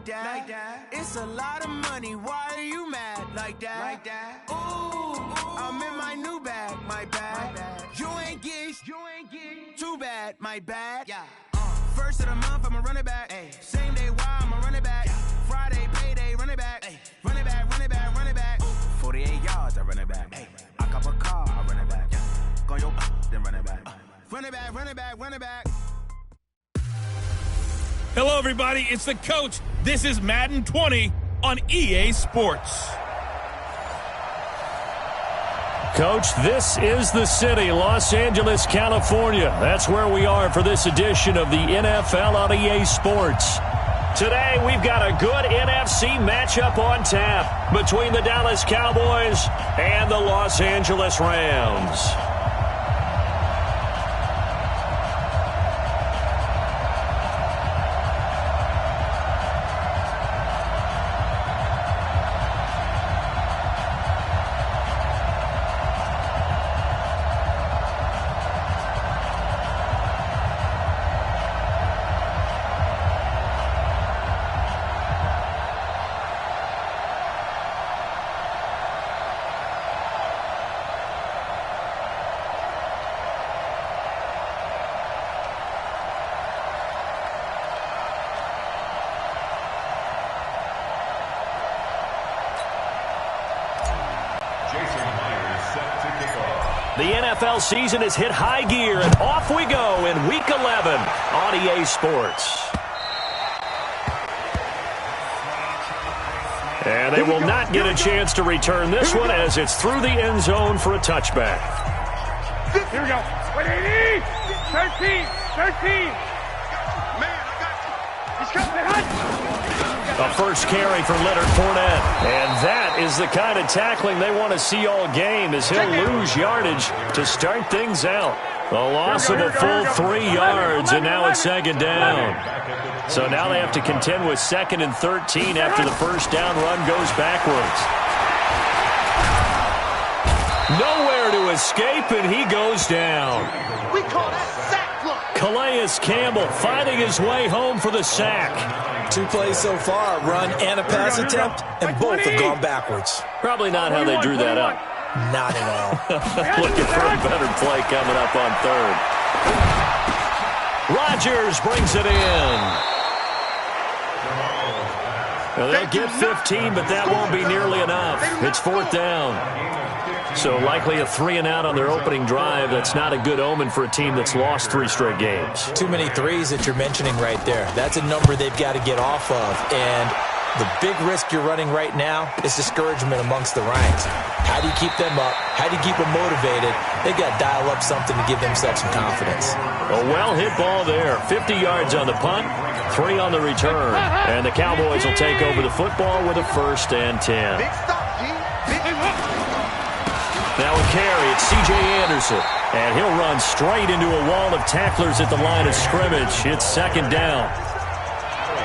that. It's a lot of money. Why are you mad like that? Ooh, I'm in my new bag, my bad. You ain't get too bad, my bad. Yeah. First of the month, I'ma run it back. Ay. Same day, why I'ma run it back. Yeah. Friday, payday, run it back. Ay. Run it back, run it back, run it back. 48 yards, I run it back. Ay. I cop a car, I run it back. Yeah. Go your then run it back. Run it back, run it back, run it back. Hello, everybody. It's the coach. This is Madden 20 on EA Sports. Coach, this is the city, Los Angeles, California. That's where we are for this edition of the NFL on EA Sports. Today, we've got a good NFC matchup on tap between the Dallas Cowboys and the Los Angeles Rams. The NFL season has hit high gear, and off we go in Week 11 on EA Sports. And they will not get a chance to return this one as it's through the end zone for a touchback. Here we go. 180, 13. Man, I got you. He's coming. A first carry for Leonard Fournette. And that is the kind of tackling they want to see all game as he'll lose yardage to start things out. A loss of a full 3 yards, and now it's second down. So now they have to contend with 2nd and 13 after the first down run goes backwards. Nowhere to escape, and he goes down. We call that sack block. Calais Campbell finding his way home for the sack. 2 plays so far, a run and a pass attempt, and both have gone backwards. Probably not how they drew that up. Not at all. Looking for a better play coming up on third. Rodgers brings it in. Well, they'll get 15, but that won't be nearly enough. It's 4th down. So likely a 3-and-out on their opening drive. That's not a good omen for a team that's lost 3 straight games. Too many threes that you're mentioning right there. That's a number they've got to get off of. And the big risk you're running right now is discouragement amongst the ranks. How do you keep them up? How do you keep them motivated? They've got to dial up something to give themselves some confidence. A well-hit ball there. 50 yards on the punt, 3 on the return. And the Cowboys will take over the football with a 1st and 10. Now a carry, it's C.J. Anderson. And he'll run straight into a wall of tacklers at the line of scrimmage. It's 2nd down.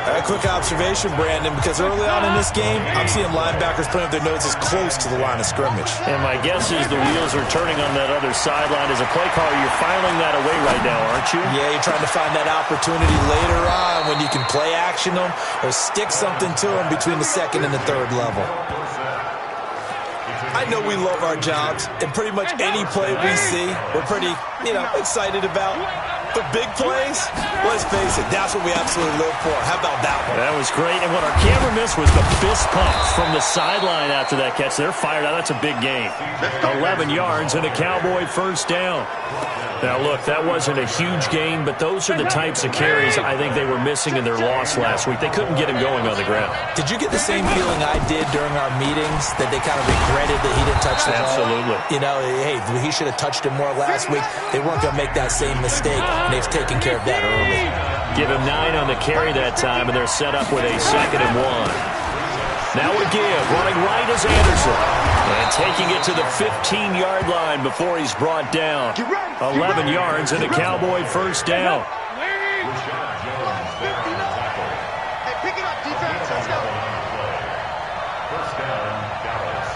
A quick observation, Brandon, because early on in this game, I'm seeing linebackers putting up their noses close to the line of scrimmage. And my guess is the wheels are turning on that other sideline. As a play caller, you're filing that away right now, aren't you? Yeah, you're trying to find that opportunity later on when you can play action them or stick something to them between the 2nd and the 3rd level. I know we love our jobs, and pretty much any play we see, we're pretty, excited about. But big plays, let's face it, that's what we absolutely live for. How about that one? That was great, and what our camera missed was the fist pump from the sideline after that catch. They're fired out. That's a big gain. 11 yards and a Cowboy 1st down. Now, look, that wasn't a huge gain, but those are the types of carries I think they were missing in their loss last week. They couldn't get him going on the ground. Did you get the same feeling I did during our meetings, that they kind of regretted that he didn't touch the ball? Absolutely. Hey, he should have touched him more last week. They weren't going to make that same mistake, and they've taken care of that early. Give him 9 on the carry that time, and they're set up with a 2nd and 1. Now a give. Running right is Anderson. And taking it to the 15-yard line before he's brought down. 11 yards and a Cowboy 1st down. Hey, pick it up, defense. Let's go. 1st down, Dallas.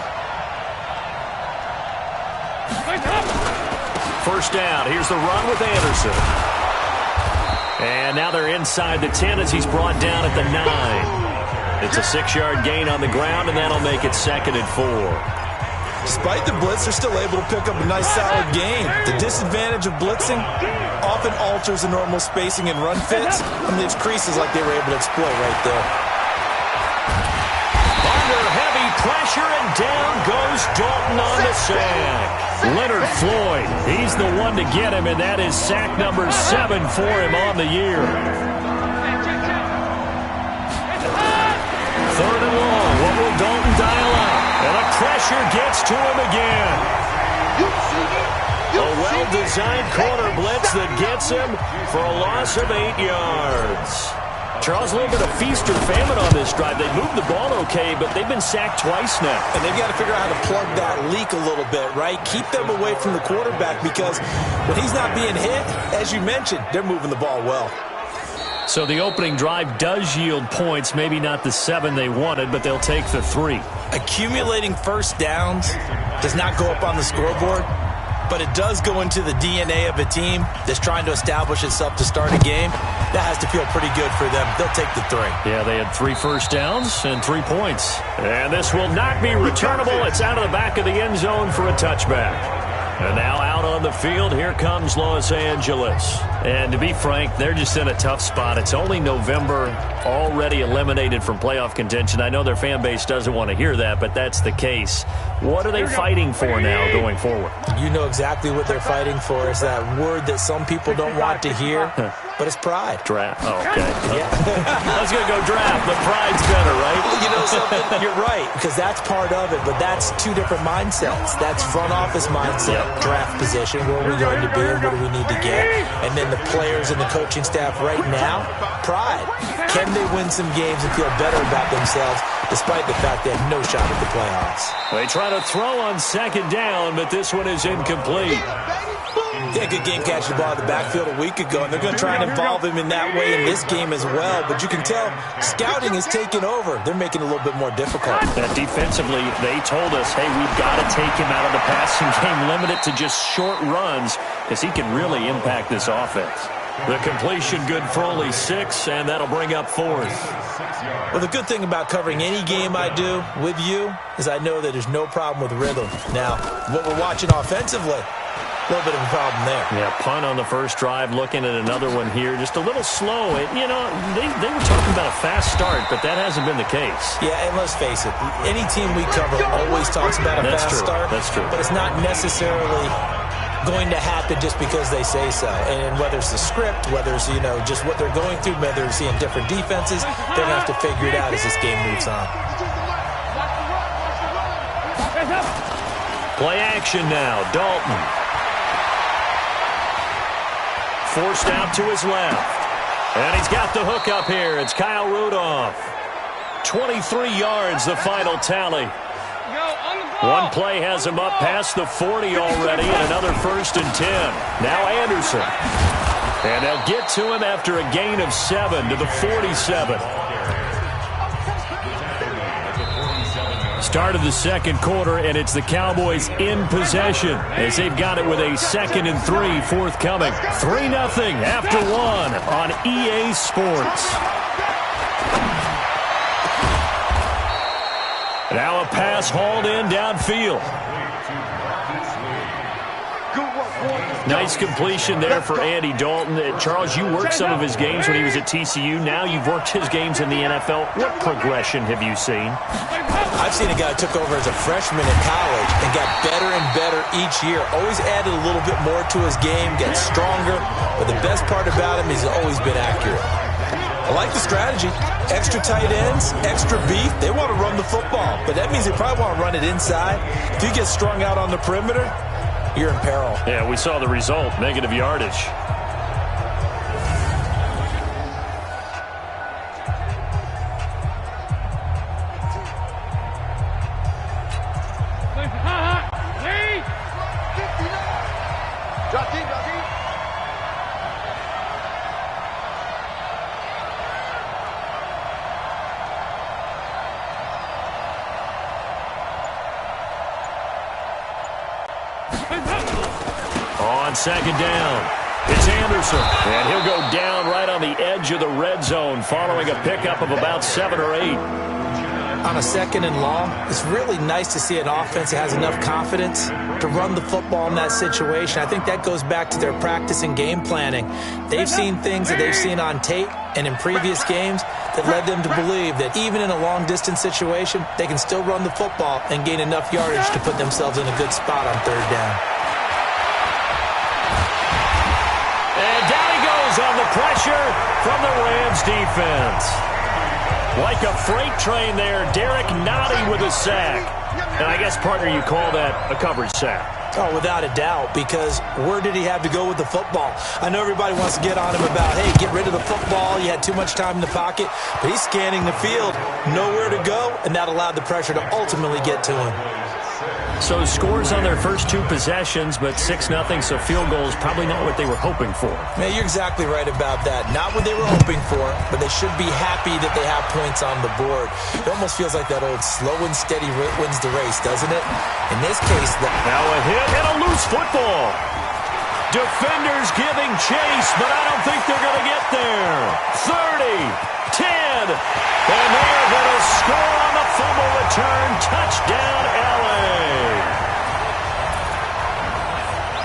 1st down. Here's the run with Anderson. And now they're inside the 10 as he's brought down at the 9. It's a 6-yard gain on the ground, and that'll make it 2nd and 4. Despite the blitz, they're still able to pick up a nice, solid gain. The disadvantage of blitzing often alters the normal spacing and run fits, and leaves creases like they were able to exploit right there. Under heavy pressure, and down goes Dalton on the sack. Leonard Floyd, he's the one to get him, and that is sack number 7 for him on the year. 3rd and long. What will Dalton dial up? And the pressure gets to him again. A well-designed corner blitz that gets him for a loss of 8 yards. Charles, a little bit of feast or famine on this drive. They moved the ball okay, but they've been sacked twice now. And they've got to figure out how to plug that leak a little bit, right? Keep them away from the quarterback, because when he's not being hit, as you mentioned, they're moving the ball well. So the opening drive does yield points, maybe not the 7 they wanted, but they'll take the 3. Accumulating first downs does not go up on the scoreboard, but it does go into the DNA of a team that's trying to establish itself to start a game. That has to feel pretty good for them. They'll take the 3. Yeah, they had 3 first downs and 3 points. And this will not be returnable. It's out of the back of the end zone for a touchback. And now out on the field, here comes Los Angeles. And to be frank, they're just in a tough spot. It's only November, already eliminated from playoff contention. I know their fan base doesn't want to hear that, but that's the case. What are they fighting for now going forward? You know exactly what they're fighting for. It's that word that some people don't want to hear, but it's pride. Draft. Oh, okay. Yeah. I was going to go draft, but pride's better, right? You know something? You're right, because that's part of it, but that's 2 different mindsets. That's front office mindset, draft position, where we're going to be and what do we need to get. And then the players and the coaching staff right now, pride. Can they win some games and feel better about themselves despite the fact they have no shot at the playoffs? They try to throw on 2nd down, but this one is incomplete. They had a good game catching the ball in the backfield a week ago, and they're going to try and involve him in that way in this game as well. But you can tell scouting is taking over. They're making it a little bit more difficult. That defensively, they told us, hey, we've got to take him out of the passing game, limit it to just short runs, because he can really impact this offense. The completion good for only 6, and that'll bring up 4th. Well, the good thing about covering any game I do with you is I know that there's no problem with rhythm. Now, what we're watching offensively, a little bit of a problem there. Yeah, punt on the first drive, looking at another one here. Just a little slow. You know, they were talking about a fast start, but that hasn't been the case. Yeah, and let's face it, any team we cover always talks about a fast start. That's true. But it's not necessarily going to happen just because they say so. And whether it's the script, whether it's, you know, just what they're going through, whether they're seeing different defenses, they're going to have to figure it out as this game moves on. Play action now. Dalton. Forced out to his left. And he's got the hook up here. It's Kyle Rudolph. 23 yards, the final tally. One play has him up past the 40 already, and another 1st and 10. Now Anderson. And they'll get to him after a gain of 7 to the 47. Start of the 2nd quarter, and it's the Cowboys in possession as they've got it with a 2nd and 3 forthcoming. 3-0 after 1 on EA Sports. Now a pass hauled in downfield. Nice completion there for Andy Dalton. Charles, you worked some of his games when he was at TCU. Now you've worked his games in the NFL. What progression have you seen? I've seen a guy who took over as a freshman in college and got better and better each year. Always added a little bit more to his game, gets stronger. But the best part about him is he's always been accurate. I like the strategy. Extra tight ends, extra beef. They want to run the football, but that means they probably want to run it inside. If you get strung out on the perimeter, you're in peril. Yeah, we saw the result, negative yardage. On 2nd down. It's Anderson, and he'll go down right on the edge of the red zone following a pickup of about 7 or 8. On a 2nd and long, it's really nice to see an offense that has enough confidence to run the football in that situation. I think that goes back to their practice and game planning. They've seen things that they've seen on tape and in previous games that led them to believe that even in a long-distance situation, they can still run the football and gain enough yardage to put themselves in a good spot on 3rd down. And down he goes on the pressure from the Rams defense. Like a freight train there, Derek Nottie with a sack. And I guess, partner, you call that a coverage sack. Oh, without a doubt, because where did he have to go with the football? I know everybody wants to get on him about, hey, get rid of the football. You had too much time in the pocket. But he's scanning the field, nowhere to go, and that allowed the pressure to ultimately get to him. So scores on their first 2 possessions, but 6-0, so field goal is probably not what they were hoping for. Man, you're exactly right about that. Not what they were hoping for, but they should be happy that they have points on the board. It almost feels like that old slow and steady wins the race, doesn't it? In this case, now a hit and a loose football. Defenders giving chase, but I don't think they're going to get there. 30, 10, and they're going to score on the fumble return. Touchdown, LA.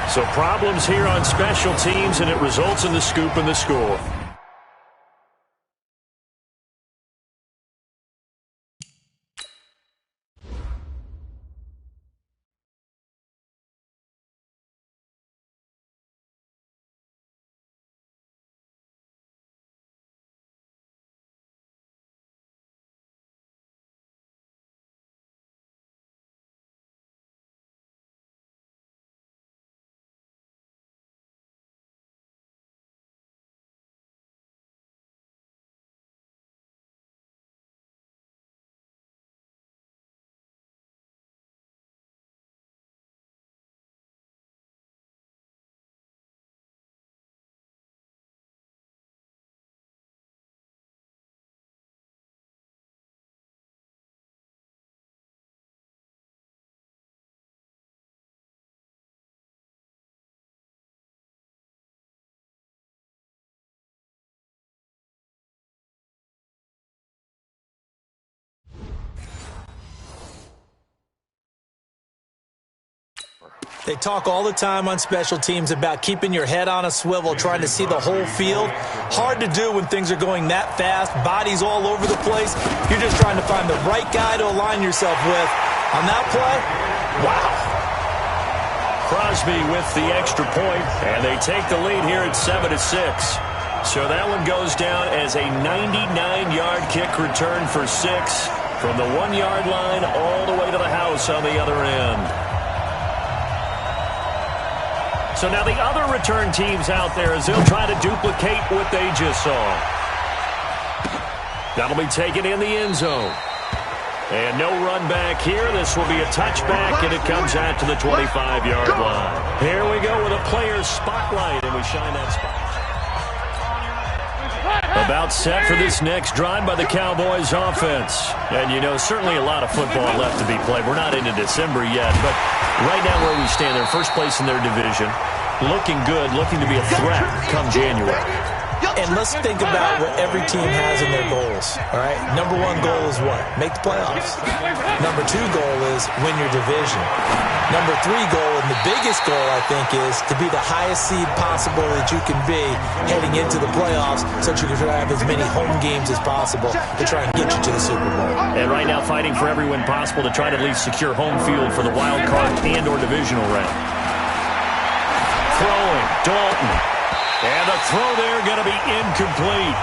So problems here on special teams, and it results in the scoop and the score. They talk all the time on special teams about keeping your head on a swivel, trying to see the whole field. Hard to do when things are going that fast, bodies all over the place. You're just trying to find the right guy to align yourself with. On that play, wow. Crosby with the extra point, and they take the lead here at 7-6. So that one goes down as a 99-yard kick return for 6 from the 1-yard line all the way to the house on the other end. So now the other return teams out there as they'll try to duplicate what they just saw. That'll be taken in the end zone. And no run back here. This will be a touchback, and it comes out to the 25-yard line. Here we go with a player's spotlight, and we shine that spot. About set for this next drive by the Cowboys offense. And, you know, certainly a lot of football left to be played. We're not into December yet, but right now where we stand, they're first place in their division. Looking good, looking to be a threat come January. And let's think about what every team has in their goals, all right? Number 1 goal is what? Make the playoffs. Number 2 goal is win your division. Number 3 goal, and the biggest goal, I think, is to be the highest seed possible that you can be heading into the playoffs so that you can have as many home games as possible to try and get you to the Super Bowl. And right now fighting for every win possible to try to at least secure home field for the wild card and or divisional round. Throwing, Dalton. And the throw there going to be incomplete.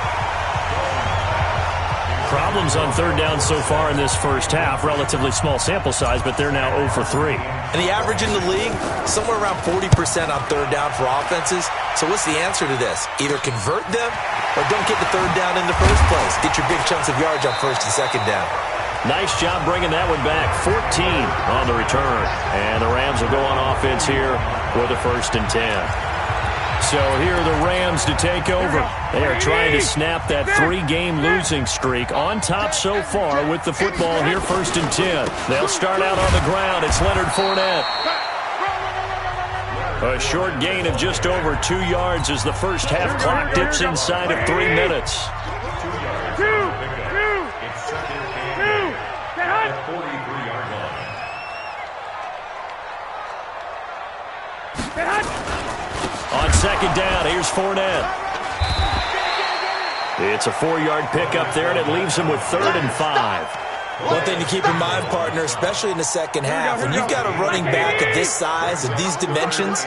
Problems on 3rd down so far in this first half. Relatively small sample size, but they're now 0 for 3. And the average in the league, somewhere around 40% on 3rd down for offenses. So what's the answer to this? Either convert them or don't get the 3rd down in the first place. Get your big chunks of yards on 1st and 2nd down. Nice job bringing that one back. 14 on the return. And the Rams will go on offense here for the 1st and 10. So here are the Rams to take over. They are trying to snap that 3-game losing streak. On top so far with the football here, 1st and 10. They'll start out on the ground. It's Leonard Fournette. A short gain of just over 2 yards as the first half clock dips inside of 3 minutes. On second down, here's Fournette. It's a 4-yard pickup there, and it leaves him with 3rd and 5. One thing to keep in mind, partner, especially in the second half, when you've got a running back of this size, of these dimensions,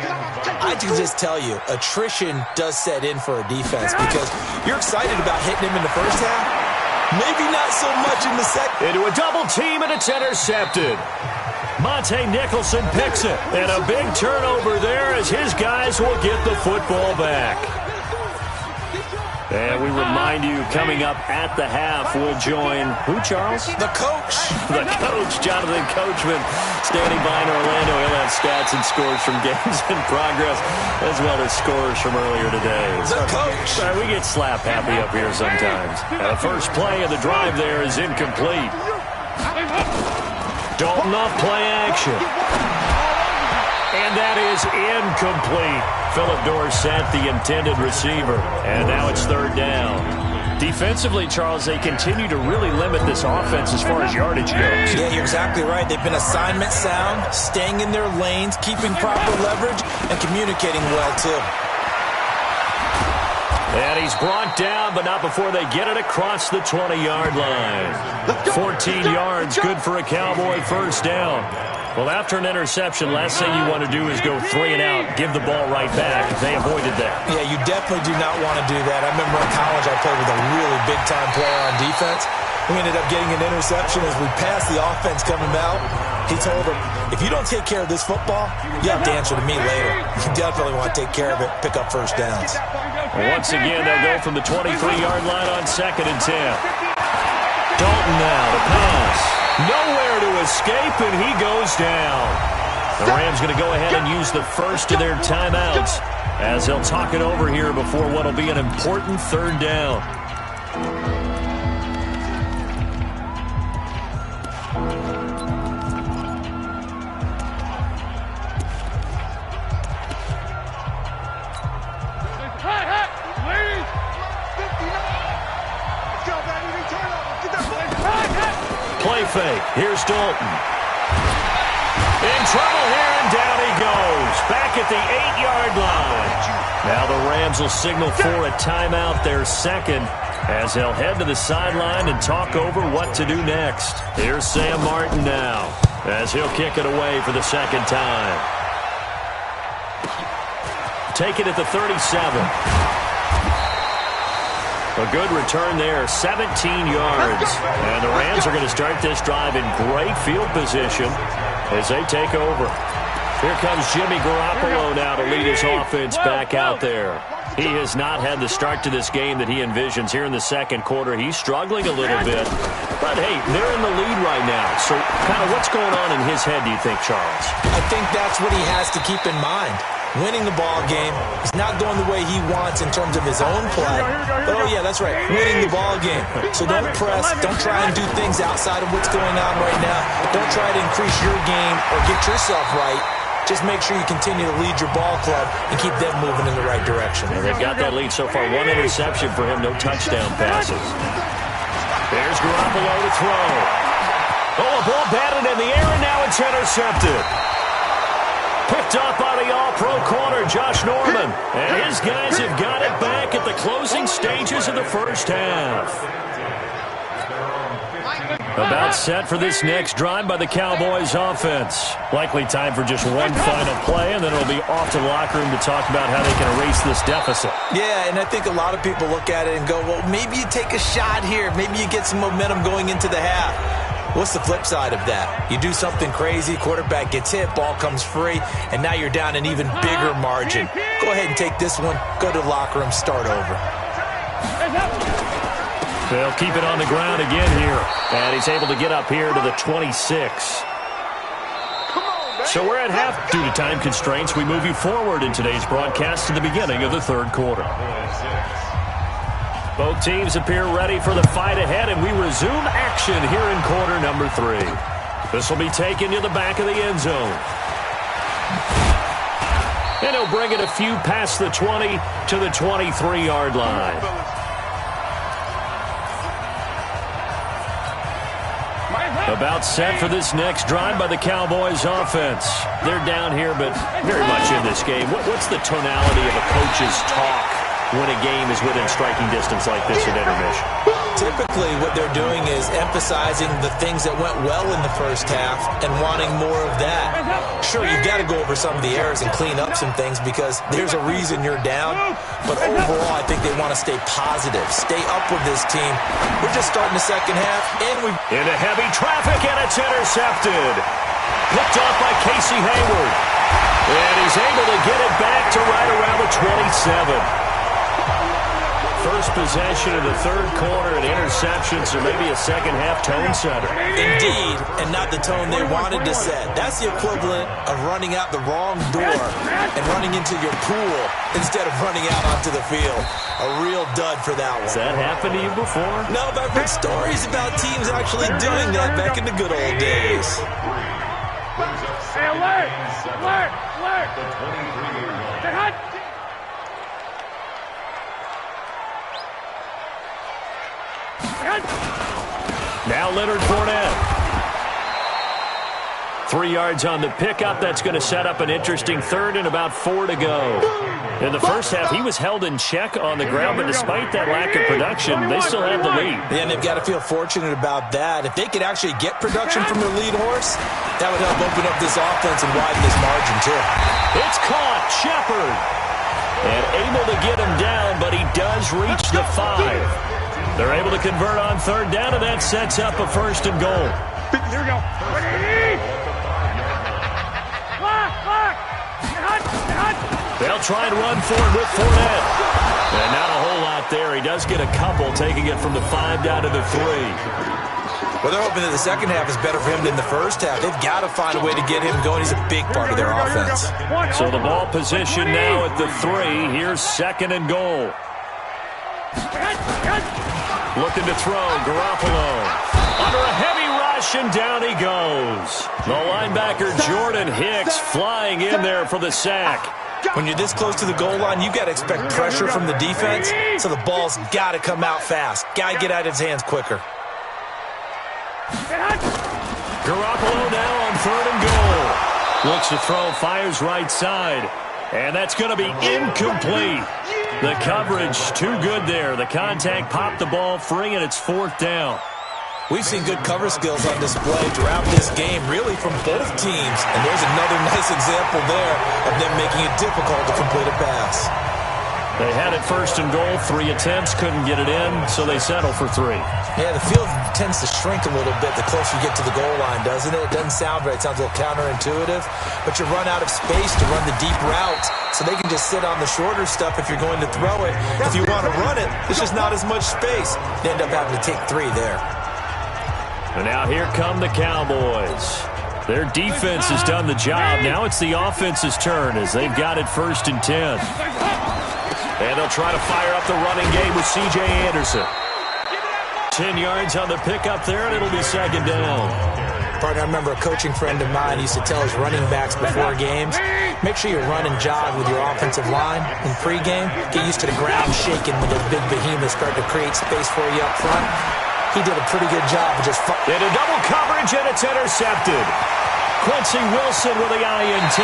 I can just tell you, attrition does set in for a defense because you're excited about hitting him in the first half, maybe not so much in the second. Into a double team, and it's intercepted. Monte Nicholson picks it, and a big turnover there as his guys will get the football back. And we remind you, coming up at the half, we'll join who, Charles? The coach. The coach, Jonathan Coachman, standing by in Orlando. He'll have stats and scores from games in progress, as well as scores from earlier today. The coach. We get slap happy up here sometimes. The first play of the drive there is incomplete. Dalton off play action. And that is incomplete. Philip Dorsett, the intended receiver. And now it's 3rd down. Defensively, Charles, they continue to really limit this offense as far as yardage goes. Yeah, you're exactly right. They've been assignment sound, staying in their lanes, keeping proper leverage, and communicating well, too. And he's brought down, but not before they get it across the 20-yard line. 14 yards, good for a Cowboy first down. Well, after an interception, last thing you want to do is go 3 and out, give the ball right back. They avoided that. Yeah, you definitely do not want to do that. I remember in college I played with a really big-time player on defense. We ended up getting an interception as we passed the offense coming out. He told him, if you don't take care of this football, you have to answer to me later. You definitely want to take care of it, pick up first downs. Once again, they'll go from the 23-yard line on 2nd and 10. Dalton now to pass. Nowhere to escape, and he goes down. The Rams going to go ahead and use the first of their timeouts as they'll talk it over here before what will be an important 3rd down. Play fake. Here's Dalton. In trouble here, and down he goes. Back at the 8-yard line. Now the Rams will signal for a timeout, their second, as they'll head to the sideline and talk over what to do next. Here's Sam Martin now, as he'll kick it away for the second time. Take it at the 37. A good return there, 17 yards. And the Rams are going to start this drive in great field position as they take over. Here comes Jimmy Garoppolo now to lead his offense back out there. He has not had the start to this game that he envisions here in the second quarter. He's struggling a little bit. But, hey, they're in the lead right now. So kind of what's going on in his head, do you think, Charles? I think that's what he has to keep in mind. Winning the ball game. He's not going the way he wants in terms of his own play. But, oh, yeah, that's right, winning the ball game. So don't press. Don't try and do things outside of what's going on right now. Don't try to increase your game or get yourself right. Just make sure you continue to lead your ball club and keep them moving in the right direction. And they've got that lead so far. 1 interception for him, no touchdown passes. There's Garoppolo to throw. Oh, a ball batted in the air, and now it's intercepted. Picked up by the all-pro corner, Josh Norman. And his guys have got it back at the closing stages of the first half. About set for this next drive by the Cowboys offense. Likely time for just one final play, and then it'll be off to the locker room to talk about how they can erase this deficit. Yeah, and I think a lot of people look at it and go, well, maybe you take a shot here. Maybe you get some momentum going into the half. What's the flip side of that? You do something crazy, quarterback gets hit, ball comes free, and now you're down an even bigger margin. Go ahead and take this one, go to the locker room, start over. They'll keep it on the ground again here, and he's able to get up here to the 26. So we're at half. Due to time constraints, we move you forward in today's broadcast to the beginning of the third quarter. Both teams appear ready for the fight ahead, and we resume action here in quarter number 3. This will be taken to the back of the end zone. And he'll bring it a few past the 20 to the 23-yard line. About set for this next drive by the Cowboys offense. They're down here, but very much in this game. What's the tonality of a coach's talk when a game is within striking distance like this at intermission? Typically, what they're doing is emphasizing the things that went well in the first half and wanting more of that. Sure, you've got to go over some of the errors and clean up some things because there's a reason you're down. But overall, I think they want to stay positive, stay up with this team. We're just starting the second half, and we've... Into heavy traffic, and it's intercepted. Picked off by Casey Hayward. And he's able to get it back to right around the 27. First possession of the third quarter and interceptions, or maybe a second-half tone setter. Indeed, and not the tone they wanted to set. That's the equivalent of running out the wrong door and running into your pool instead of running out onto the field. A real dud for that one. Has that happened to you before? No, but I've heard stories about teams actually doing that back in the good old days. Hey, alert! Alert! Alert! Get hot! Now Leonard Fournette. 3 yards on the pickup. That's going to set up an interesting third and about 4 to go. In the first half, he was held in check on the ground, but despite that lack of production, they still have the lead. Yeah, and they've got to feel fortunate about that. If they could actually get production from their lead horse, that would help open up this offense and widen this margin, too. It's caught. Shepard. And able to get him down, but he does reach the 5. They're able to convert on third down, and that sets up a first and goal. Here we go. They'll try and run for it with Fournette. And not a whole lot there. He does get a couple, taking it from the 5 down to the 3. Well, they're hoping that the second half is better for him than the first half. They've got to find a way to get him going. He's a big part of their offense. So the ball position now at the 3. Here's second and goal. Looking to throw, Garoppolo. Under a heavy rush, and down he goes. The linebacker, Jordan Hicks, flying in there for the sack. When you're this close to the goal line, you've got to expect pressure from the defense, so the ball's got to come out fast. Got to get out of his hands quicker. Garoppolo now on third and goal. Looks to throw, fires right side. And that's going to be incomplete. The coverage too good there. The contact popped the ball free, and it's fourth down. We've seen good cover skills on display throughout this game, really from both teams. And there's another nice example there of them making it difficult to complete a pass. They had it first and goal, 3 attempts, couldn't get it in, so they settle for 3. Yeah, the field tends to shrink a little bit the closer you get to the goal line, doesn't it? It doesn't sound right. It sounds a little counterintuitive, but you run out of space to run the deep routes, so they can just sit on the shorter stuff if you're going to throw it. If you want to run it, there's just not as much space. You end up having to take 3 there. And now here come the Cowboys. Their defense has done the job. Now it's the offense's turn as they've got it first and 10. And they'll try to fire up the running game with C.J. Anderson. 10 yards on the pickup there, and it'll be second down. Partner, I remember a coaching friend of mine used to tell his running backs before games, make sure you run and jog with your offensive line in pregame. Get used to the ground shaking when those big behemoths start to create space for you up front. He did a pretty good job of just... Into double coverage, and it's intercepted. Quincy Wilson with the INT.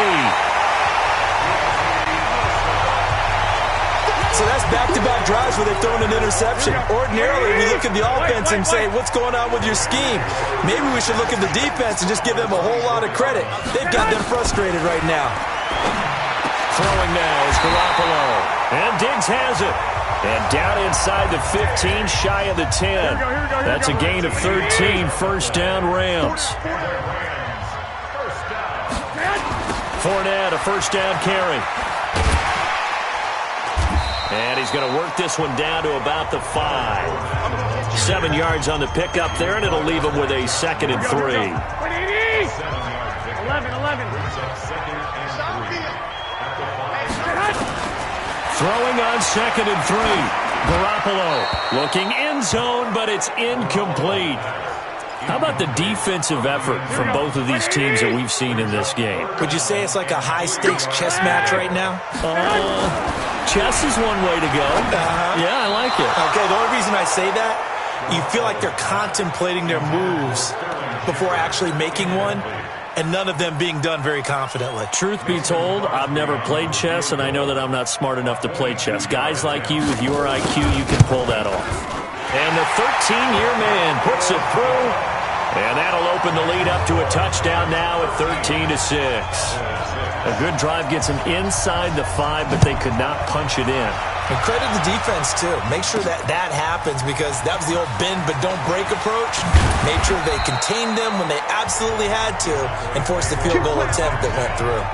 So that's back-to-back drives where they've thrown an interception. Ordinarily, we look at the offense and say, what's going on with your scheme? Maybe we should look at the defense and just give them a whole lot of credit. They've got them frustrated right now. Throwing now is Garoppolo. And Diggs has it. And down inside the 15, shy of the 10. That's a gain of 13, first down Rams. Fournette, a first down carry. And he's going to work this one down to about the 5. 7 yards on the pickup there, and it'll leave him with a second and 3. 11. Throwing on second and 3. Garoppolo looking end zone, but it's incomplete. How about the defensive effort from both of these teams that we've seen in this game? Would you say it's like a high-stakes chess match right now? Chess is one way to go. Yeah, I like it. Okay, the only reason I say that, you feel like they're contemplating their moves before actually making one, and none of them being done very confidently. Truth be told, I've never played chess, and I know that I'm not smart enough to play chess. Guys like you, with your IQ, you can pull that off. And the 13-year man puts it through, and that'll open the lead up to a touchdown now at 13-6. A good drive gets them inside the 5, but they could not punch it in. And credit the defense, too. Make sure that that happens, because that was the old bend but don't break approach. Made sure they contained them when they absolutely had to and forced the field goal attempt that went through.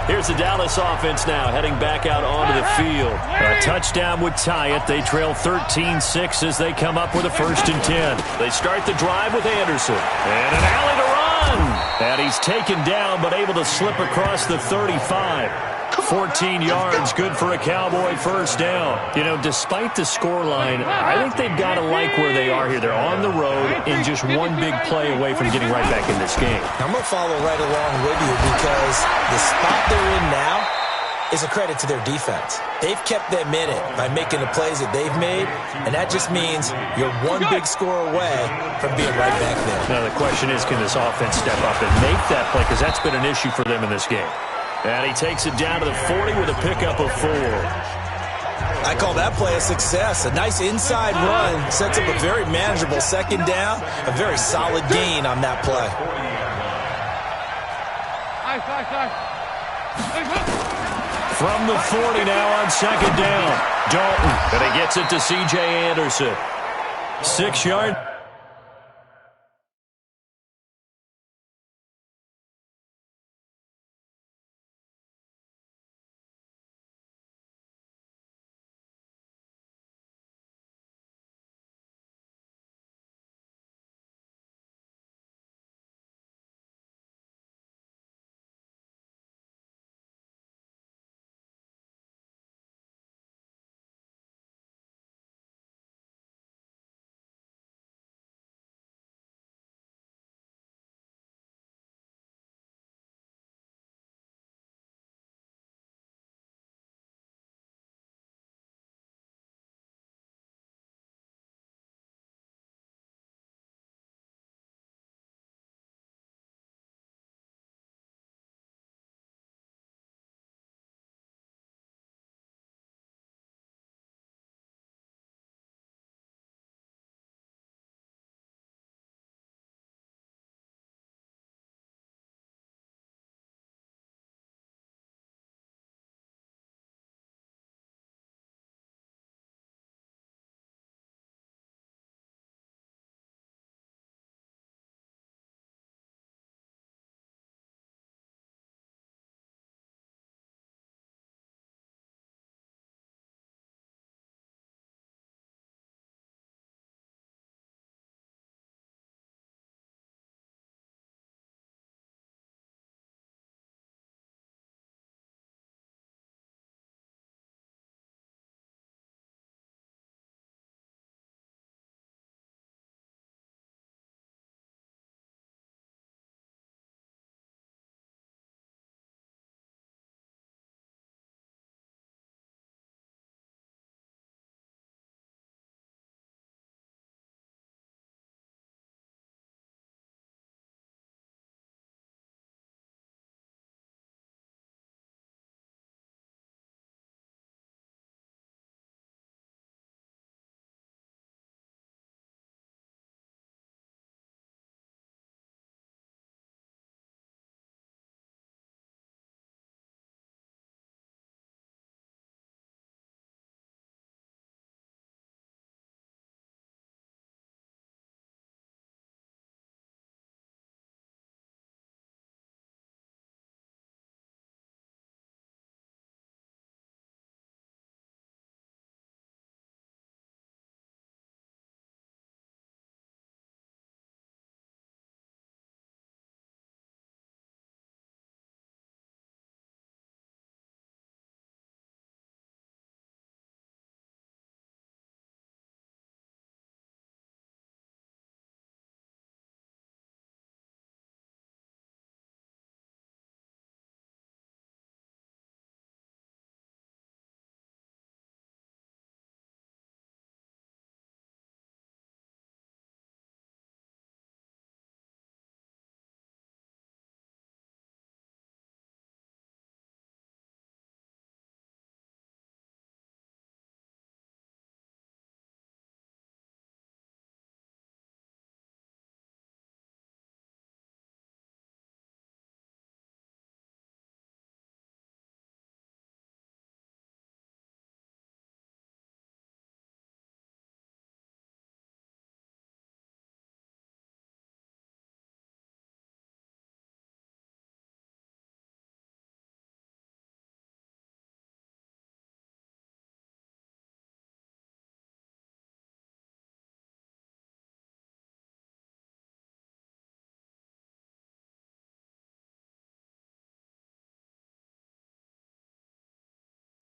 Here's the Dallas offense now, heading back out onto the field. A touchdown would tie it. They trail 13-6 as they come up with a 1st and 10. They start the drive with Anderson. And an alley to run. And he's taken down, but able to slip across the 35. 14 yards, good for a Cowboy 1st down. You know, despite the scoreline, I think they've got to like where they are here. They're on the road and just one big play away from getting right back in this game. I'm going to follow right along with you, because the spot they're in now is a credit to their defense. They've kept them in it by making the plays that they've made, and that just means you're one big score away from being right back there. Now the question is, can this offense step up and make that play, because that's been an issue for them in this game. And he takes it down to the 40 with a pickup of 4. I call that play a success. A nice inside run sets up a very manageable 2nd down. A very solid gain on that play. From the 40 now on 2nd down. Dalton, and he gets it to C.J. Anderson. 6-yard.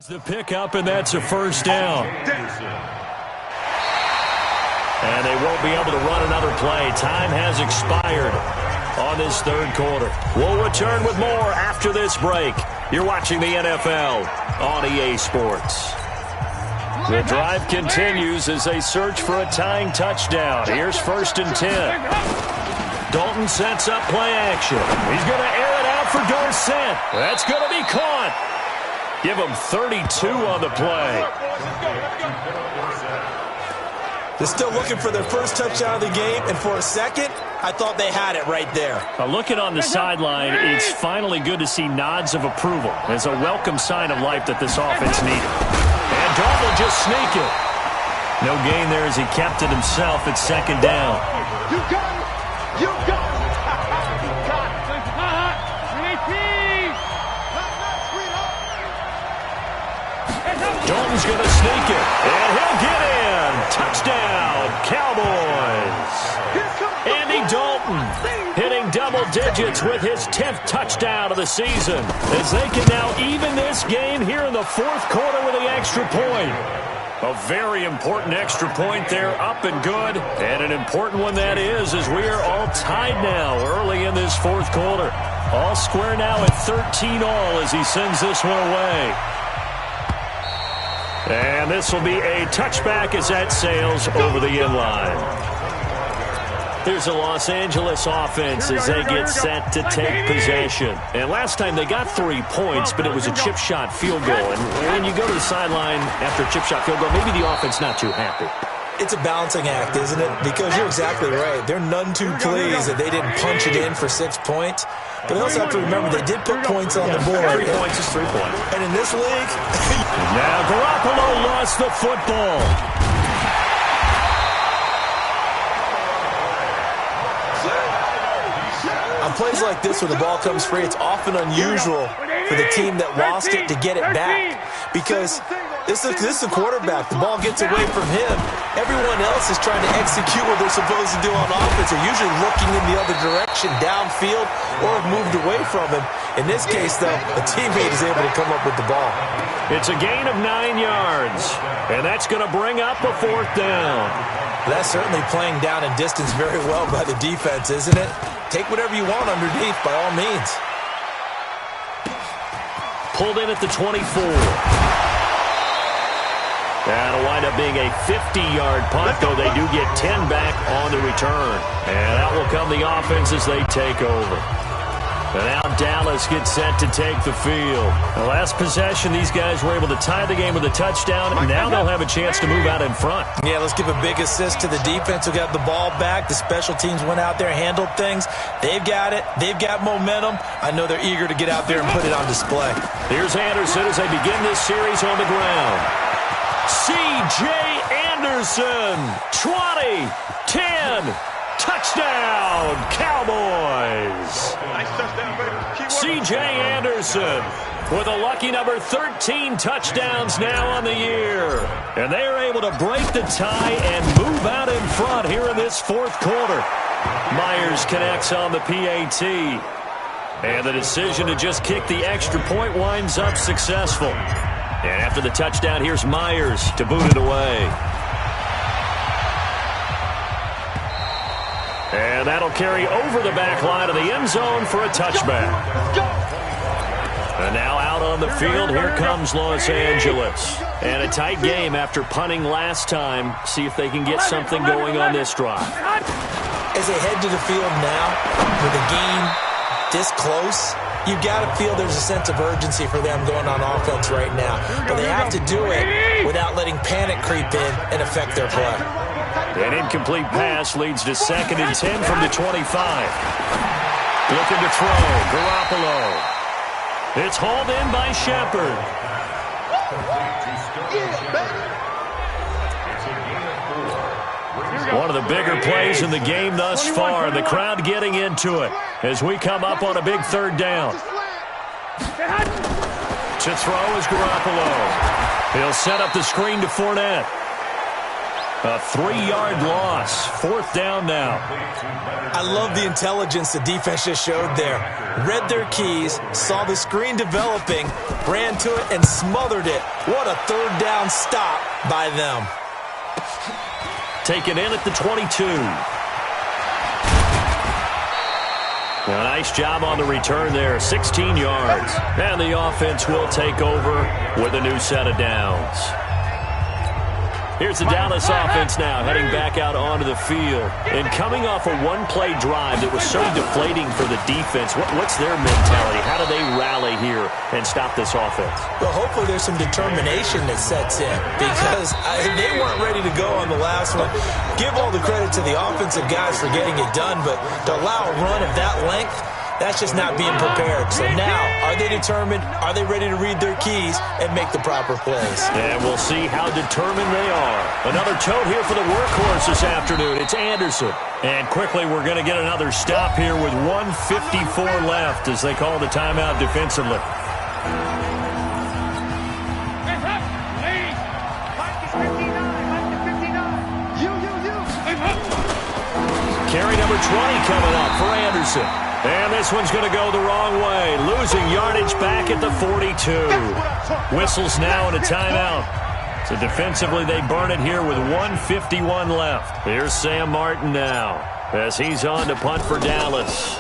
The pickup, and that's a first down. And they won't be able to run another play. Time has expired on this third quarter. We'll return with more after this break. You're watching the NFL on EA Sports. The drive continues as they search for a tying touchdown. Here's 1st and 10. Dalton sets up play action. He's going to air it out for Dorsett. That's going to be caught. Give him 32 on the play. They're still looking for their first touchdown of the game, and for a second, I thought they had it right there. Looking on the sideline, it's finally good to see nods of approval. It's a welcome sign of life that this offense needed. And Dalton will just sneak it. No gain there as he kept it himself at 2nd down. You got it! You got it! You got it! Dalton's going to sneak it, and he'll get in. Touchdown, Cowboys. Andy Dalton hitting double digits with his 10th touchdown of the season as they can now even this game here in the 4th quarter with the extra point. A very important extra point there, up and good, and an important one that is as we are all tied now early in this 4th quarter. All square now at 13 all as he sends this one away. And this will be a touchback as that sails over the inline. Here's the Los Angeles offense as they get set to take possession. And last time they got 3 points, but it was a chip shot field goal. And when you go to the sideline after a chip shot field goal, maybe the offense not too happy. It's a balancing act, isn't it? Because you're exactly right. They're none too pleased that they didn't punch it in for 6 points. But they also have to remember they did put points on the board. 3 points is 3 points. And in this league... Now Garoppolo lost the football. On plays like this where the ball comes free, it's often unusual for the team that lost it to get it back. Because this is the quarterback. The ball gets away from him. Everyone else is trying to execute what they're supposed to do on offense. They're usually looking in the other direction, downfield, or have moved away from him. In this case, though, a teammate is able to come up with the ball. It's a gain of 9 yards, and that's going to bring up a 4th down. That's certainly playing down and distance very well by the defense, isn't it? Take whatever you want underneath, by all means. Pulled in at the 24. That'll wind up being a 50-yard punt, though they do get 10 back on the return. And out will come the offense as they take over. And now Dallas gets set to take the field. The last possession, these guys were able to tie the game with a touchdown, and now they'll have a chance to move out in front. Yeah, let's give a big assist to the defense who got the ball back. The special teams went out there, handled things. They've got it. They've got momentum. I know they're eager to get out there and put it on display. Here's Anderson as they begin this series on the ground. C.J. Anderson, 20, 10, touchdown, Cowboys. C.J. Anderson with a lucky number 13 touchdowns now on the year. And they are able to break the tie and move out in front here in this 4th quarter. Myers connects on the PAT. And the decision to just kick the extra point winds up successful. And after the touchdown, here's Myers to boot it away. And that'll carry over the back line of the end zone for a touchback. And now out on the field, here comes Los Angeles. And a tight game after punting last time. See if they can get something going on this drive. As they head to the field now, with a game this close, you've got to feel there's a sense of urgency for them going on offense right now. But they have to do it without letting panic creep in and affect their play. An incomplete pass leads to 2nd and 10 from the 25. Looking to throw, Garoppolo. It's hauled in by Shepard. One of the bigger plays in the game thus far. The crowd getting into it as we come up on a big 3rd down. To throw is Garoppolo. He'll set up the screen to Fournette. A 3-yard loss. 4th down now. I love the intelligence the defense just showed there. Read their keys, saw the screen developing, ran to it, and smothered it. What a 3rd down stop by them. Taken in at the 22. A nice job on the return there. 16 yards. And the offense will take over with a new set of downs. Here's the Dallas offense now, heading back out onto the field. And coming off a one-play drive that was so deflating for the defense, what's their mentality? How do they rally here and stop this offense? Well, hopefully there's some determination that sets in, because they weren't ready to go on the last one. Give all the credit to the offensive guys for getting it done, but to allow a run of that length, that's just not being prepared. So now, are they determined? Are they ready to read their keys and make the proper plays? And we'll see how determined they are. Another tote here for the workhorse this afternoon. It's Anderson. And quickly, we're going to get another stop here with 1:54 left as they call the timeout defensively. Carry number 20 coming up for Anderson. And this one's going to go the wrong way. Losing yardage back at the 42. Whistles now and a timeout. So defensively, they burn it here with 1:51 left. Here's Sam Martin now as he's on to punt for Dallas.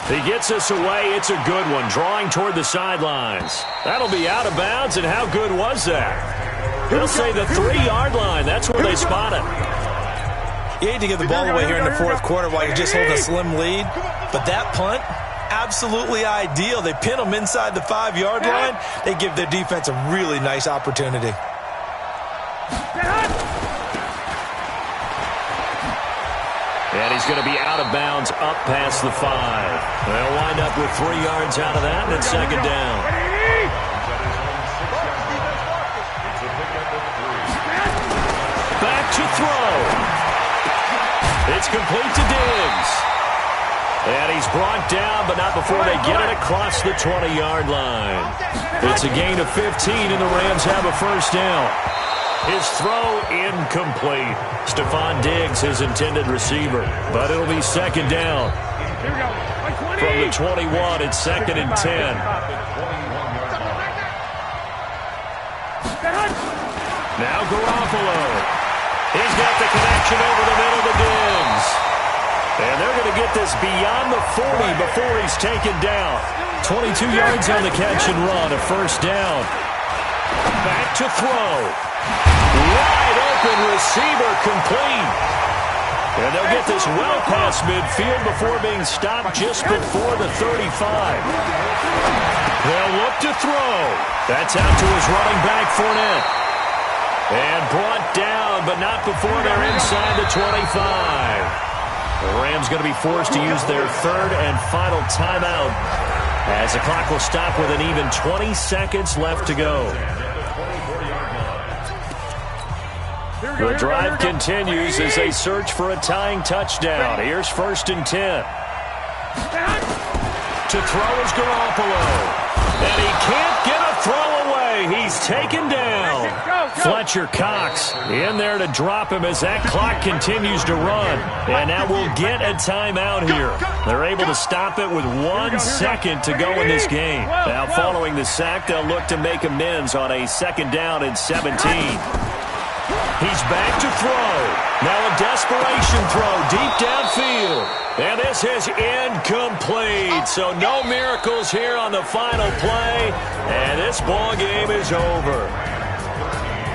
He gets us away. It's a good one. Drawing toward the sidelines. That'll be out of bounds, and how good was that? They'll say the 3-yard line. That's where they spot it. You hate to give the ball away here in the 4th quarter while you're just holding a slim lead. But that punt, absolutely ideal. They pin them inside the 5-yard line. They give their defense a really nice opportunity. And he's going to be out of bounds up past the 5. They'll wind up with 3 yards out of that, and it's 2nd down. Back to throw. It's complete to Diggs. And he's brought down, but not before they get it across the 20-yard line. It's a gain of 15, and the Rams have a 1st down. His throw incomplete. Stephon Diggs, his intended receiver. But it'll be 2nd down. From the 21, it's 2nd and 10. Now Garoppolo. He's got the connection over the middle to Diggs. And they're going to get this beyond the 40 before he's taken down. 22 yards on the catch and run, a 1st down. Back to throw. Wide open receiver complete. And they'll get this well past midfield before being stopped just before the 35. They'll look to throw. That's out to his running back, Fournette. And brought down, but not before they're inside the 25. The Rams going to be forced to use their 3rd and final timeout as the clock will stop with an even 20 seconds left to go. The drive continues as they search for a tying touchdown. Here's 1st and 10. To throw is Garoppolo. And he can't get a throw away. He's taken down. Fletcher Cox in there to drop him as that clock continues to run. And now we'll get a timeout here. They're able to stop it with 1 second to go in this game. Now following the sack, they'll look to make amends on a 2nd down and 17. He's back to throw. Now a desperation throw deep downfield. And this is incomplete. So no miracles here on the final play. And this ball game is over.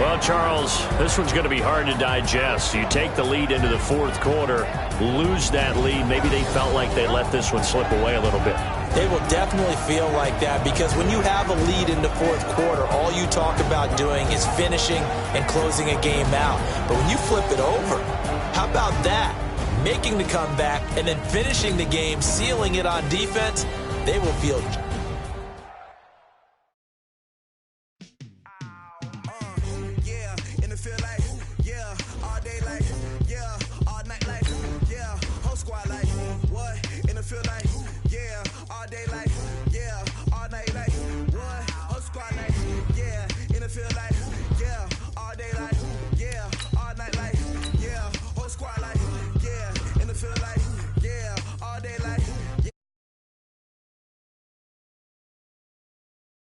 Well, Charles, this one's going to be hard to digest. You take the lead into the 4th quarter, lose that lead. Maybe they felt like they let this one slip away a little bit. They will definitely feel like that, because when you have a lead in the 4th quarter, all you talk about doing is finishing and closing a game out. But when you flip it over, how about that? Making the comeback and then finishing the game, sealing it on defense, they will feel